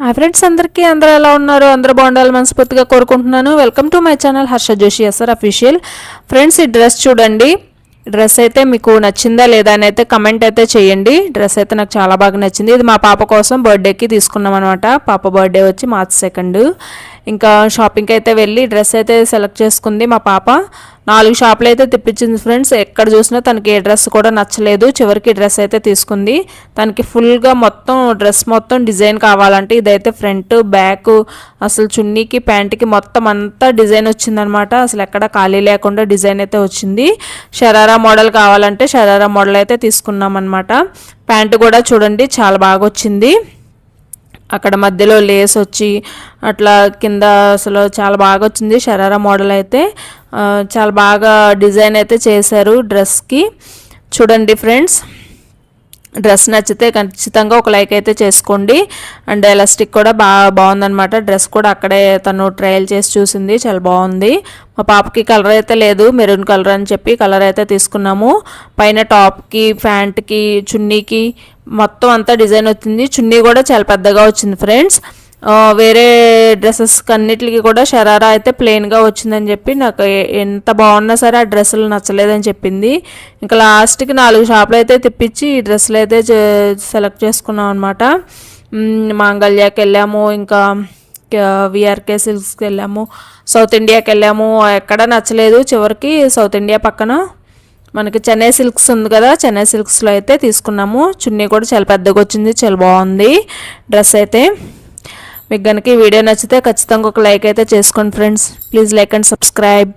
Hi friends, అందరూ ఎలా ఉన్నారు? అందరూ బాగుండాలని మనస్ఫూర్తిగా కోరుకుంటున్నాను. Welcome to my channel Harsha Joshi S R official. Friends, ఈ డ్రెస్ చూడండి. డ్రెస్ అయితే మీకు నచ్చిందా లేదా అని అయితే కమెంట్ అయితే చేయండి. డ్రెస్ అయితే నాకు చాలా బాగా నచ్చింది. ఇది మా పాప కోసం బర్త్డేకి తీసుకున్నాం అనమాట. పాప బర్త్డే వచ్చి మార్చ్ 2. ఇంకా షాపింగ్కి అయితే వెళ్ళి డ్రెస్ అయితే సెలెక్ట్ చేసుకుంది మా పాప. 4 షాపులు అయితే తిప్పించింది ఫ్రెండ్స్. ఎక్కడ చూసినా తనకి ఏ డ్రెస్ కూడా నచ్చలేదు. చివరికి డ్రెస్ అయితే తీసుకుంది. తనకి ఫుల్గా మొత్తం డ్రెస్ మొత్తం డిజైన్ కావాలంటే ఇదైతే ఫ్రంట్ బ్యాక్ అసలు చున్నీకి ప్యాంట్కి మొత్తం అంతా డిజైన్ వచ్చిందనమాట. అసలు ఎక్కడ ఖాళీ లేకుండా డిజైన్ అయితే వచ్చింది. షరారా మోడల్ కావాలంటే షరారా మోడల్ అయితే తీసుకున్నాం అనమాట. ప్యాంటు కూడా చూడండి చాలా బాగా వచ్చింది. అక్కడ మధ్యలో లేస్ వచ్చి అట్లా కింద అసలు చాలా బాగా వచ్చింది. షరారా మోడల్ అయితే చాలా బాగా డిజైన్ అయితే చేశారు డ్రెస్కి. చూడండి ఫ్రెండ్స్, డ్రెస్ నచ్చితే ఖచ్చితంగా ఒక లైక్ అయితే చేసుకోండి. అండ్ ఎలాస్టిక్ కూడా బాగుందనమాట. డ్రెస్ కూడా అక్కడే తను ట్రయల్ చేసి చూసింది, చాలా బాగుంది. మా పాపకి కలర్ అయితే లేదు, మెరూన్ కలర్ అని చెప్పి కలర్ అయితే తీసుకున్నాము. పైన టాప్కి ప్యాంట్కి చున్నీకి మొత్తం అంతా డిజైన్ వచ్చింది. చున్నీ కూడా చాలా పెద్దగా వచ్చింది ఫ్రెండ్స్. వేరే డ్రెస్సెస్ అన్నిటికి కూడా షరారా అయితే ప్లెయిన్గా వచ్చిందని చెప్పి నాకు ఎంత బాగున్నా సరే ఆ డ్రెస్సులు నచ్చలేదని చెప్పింది. ఇంకా లాస్ట్కి 4 షాపులు అయితే తెప్పించి ఈ డ్రెస్సులు అయితే సెలెక్ట్ చేసుకున్నాం అనమాట. మాంగళ్యాకి వెళ్ళాము, ఇంకా విఆర్కే సిల్క్స్కి వెళ్ళాము, సౌత్ ఇండియాకి వెళ్ళాము. ఎక్కడ నచ్చలేదు. చివరికి సౌత్ ఇండియా పక్కన మనకి చెన్నై సిల్క్స్ ఉంది కదా, చెన్నై సిల్క్స్లో అయితే తీసుకున్నాము. చున్నీ కూడా చాలా పెద్దగా వచ్చింది, చాలా బాగుంది డ్రెస్ అయితే. మీకు కనుక ఈ వీడియో నచ్చితే ఖచ్చితంగా ఒక లైక్ అయితే చేసుకోండి friends. Please like and subscribe.